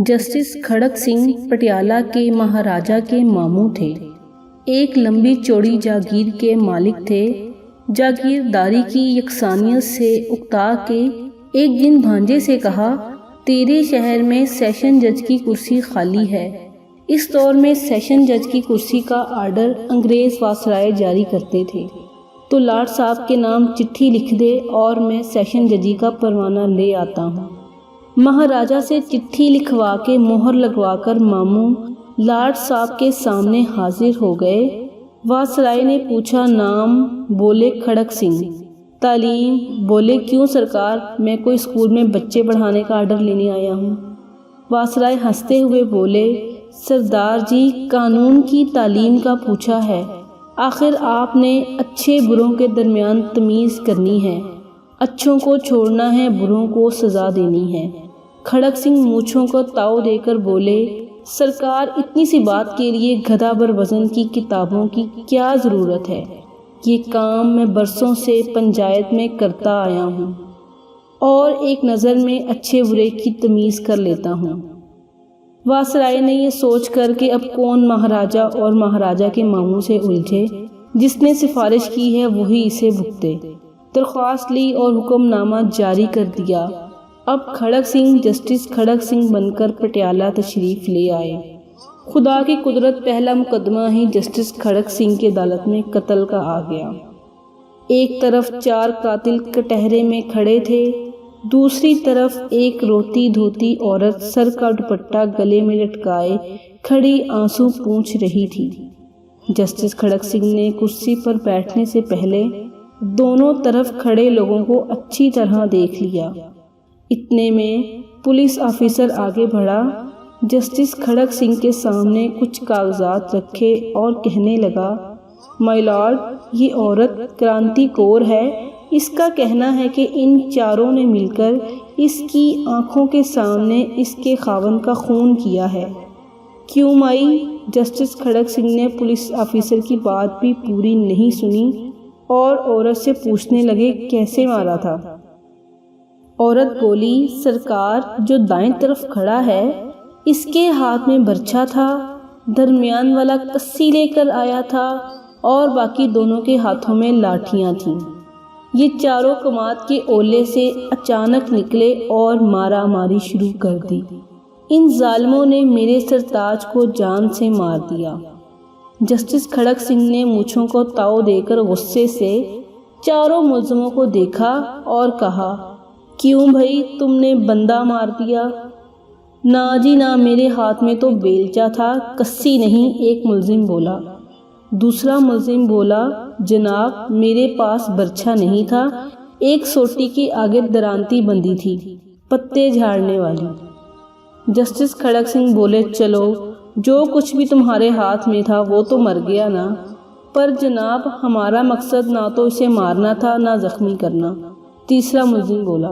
Justice کھڑک سنگھ پٹیالہ کے مہاراجا کے ماموں تھے۔ ایک لمبی چوڑی جاگیر کے مالک تھے۔ جاگیرداری کی یکسانیت سے اکتا کے ایک دن بھانجے سے کہا، تیرے شہر میں سیشن جج کی کرسی خالی ہے۔ اس دور میں سیشن جج کی کرسی کا آرڈر انگریز وائسرائے جاری کرتے تھے، تو لارڈ صاحب کے نام چٹھی لکھ دے اور میں سیشن ججی کا پروانہ لے آتا ہوں۔ مہاراجا سے چٹھی لکھوا کے مہر لگوا کر ماموں لارڈ صاحب کے سامنے حاضر ہو گئے۔ وائسرائے نے پوچھا، نام؟ بولے کھڑک سنگھ۔ تعلیم؟ بولے کیوں سرکار، میں کوئی اسکول میں بچے پڑھانے کا آرڈر لینے آیا ہوں۔ وائسرائے ہنستے ہوئے بولے، سردار جی قانون کی تعلیم کا پوچھا ہے، آخر آپ نے اچھے بروں کے درمیان تمیز کرنی ہے، اچھوں کو چھوڑنا ہے، بروں کو سزا دینی ہے۔ کھڑک سنگھ مونچھوں کو تاؤ دے کر بولے، سرکار اتنی سی بات کے لیے گدھا بھر وزن کی کتابوں کی کیا ضرورت ہے؟ یہ کام میں برسوں سے پنچایت میں کرتا آیا ہوں اور ایک نظر میں اچھے برے کی تمیز کر لیتا ہوں۔ وائسرائے نے یہ سوچ کر کہ اب کون مہاراجا اور مہاراجا کے ماموں سے الجھے، جس نے سفارش کی ہے وہی اسے بھگتے، درخواست لی اور حکم نامہ جاری کر دیا۔ اب کھڑک سنگھ جسٹس کھڑک سنگھ بن کر پٹیالہ تشریف لے آئے۔ خدا کی قدرت، پہلا مقدمہ ہی جسٹس کھڑک سنگھ کی عدالت میں قتل کا آ گیا۔ ایک طرف 4 قاتل کٹہرے میں کھڑے تھے، دوسری طرف ایک روتی دھوتی عورت سر کا دوپٹہ گلے میں لٹکائے کھڑی آنسو پونچھ رہی تھی۔ جسٹس کھڑک سنگھ نے کرسی پر بیٹھنے سے پہلے دونوں طرف کھڑے لوگوں کو اچھی طرح دیکھ لیا۔ اتنے میں پولیس آفیسر آگے بڑھا، جسٹس کھڑک سنگھ کے سامنے کچھ کاغذات رکھے اور کہنے لگا، مائی لارڈ، یہ عورت کرانتی کور ہے۔ اس کا کہنا ہے کہ ان چاروں نے مل کر اس کی آنکھوں کے سامنے اس کے خاوند کا خون کیا ہے۔ کیوں مائی؟ جسٹس کھڑک سنگھ نے پولیس آفیسر کی بات بھی پوری نہیں سنی اور عورت سے پوچھنے لگے، کیسے مارا تھا؟ عورت بولی، سرکار، جو دائیں طرف کھڑا ہے اس کے ہاتھ میں برچھا تھا، درمیان والا کسی لے کر آیا تھا اور باقی دونوں کے ہاتھوں میں لاٹھیاں تھیں۔ یہ چاروں کماد کے اولے سے اچانک نکلے اور مارا ماری شروع کر دی۔ ان ظالموں نے میرے سرتاج کو جان سے مار دیا۔ جسٹس کھڑک سنگھ نے مونچھوں کو تاؤ دے کر غصے سے چاروں ملزموں کو دیکھا اور کہا، کیوں بھائی، تم نے بندہ مار دیا؟ نا جی نا، میرے ہاتھ میں تو بیلچا تھا، کسی نہیں، ایک ملزم بولا۔ دوسرا ملزم بولا، جناب میرے پاس برچھا نہیں تھا، ایک سوٹی کے آگے درانتی بندھی تھی، پتے جھاڑنے والی۔ جسٹس کھڑک سنگھ بولے، چلو جو کچھ بھی تمہارے ہاتھ میں تھا وہ تو مر گیا نا، پر جناب ہمارا مقصد نہ تو اسے مارنا تھا نہ زخمی کرنا۔ تیسرا ملزم بولا۔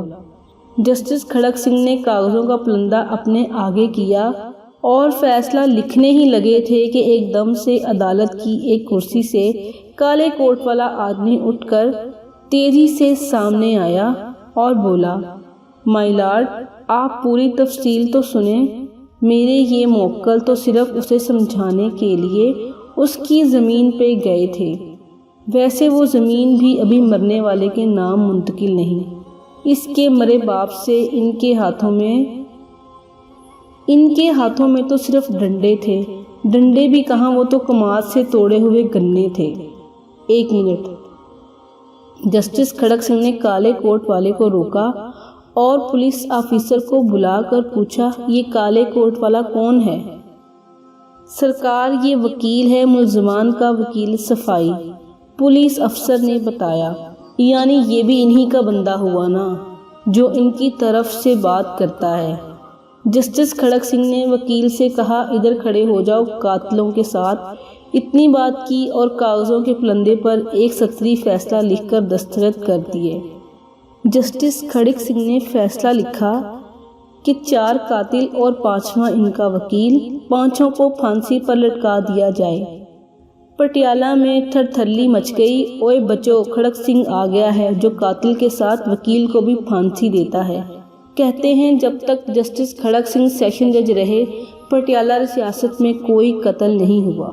جسٹس کھڑک سنگھ نے کاغذوں کا پلندہ اپنے آگے کیا اور فیصلہ لکھنے ہی لگے تھے کہ ایک دم سے عدالت کی ایک کرسی سے کالے کوٹ والا آدمی اٹھ کر تیزی سے سامنے آیا اور بولا، مائی لارڈ، آپ پوری تفصیل تو سنیں۔ میرے یہ موکل تو صرف اسے سمجھانے کے لیے اس کی زمین پہ گئے تھے، ویسے وہ زمین بھی ابھی مرنے والے کے نام منتقل نہیں، اس کے مرے باپ سے ان کے ہاتھوں میں تو صرف ڈنڈے تھے، ڈنڈے بھی کہاں، وہ تو کماد سے توڑے ہوئے گنے تھے۔ 1 منٹ۔ جسٹس کھڑک سنگھ نے کالے کوٹ والے کو روکا اور پولیس آفیسر کو بلا کر پوچھا، یہ کالے کوٹ والا کون ہے؟ سرکار، یہ وکیل ہے، ملزمان کا وکیل صفائی، پولیس افسر نے بتایا۔ یعنی یہ بھی انہی کا بندہ ہوا نا، جو ان کی طرف سے بات کرتا ہے۔ جسٹس کھڑک سنگھ نے وکیل سے کہا، ادھر کھڑے ہو جاؤ۔ قاتلوں کے ساتھ اتنی بات کی اور کاغذوں کے پلندے پر ایک سطری فیصلہ لکھ کر دستخط کر دیے۔ جسٹس کھڑک سنگھ نے فیصلہ لکھا کہ 4 قاتل اور 5واں ان کا وکیل، 5 کو پھانسی پر لٹکا دیا جائے۔ پٹیالہ میں تھرتھلی مچ گئی، اوئے بچو، کھڑک سنگھ آ گیا ہے جو قاتل کے ساتھ وکیل کو بھی پھانسی دیتا ہے۔ کہتے ہیں جب تک جسٹس کھڑک سنگھ سیشن جج رہے پٹیالہ ریاست میں کوئی قتل نہیں ہوا۔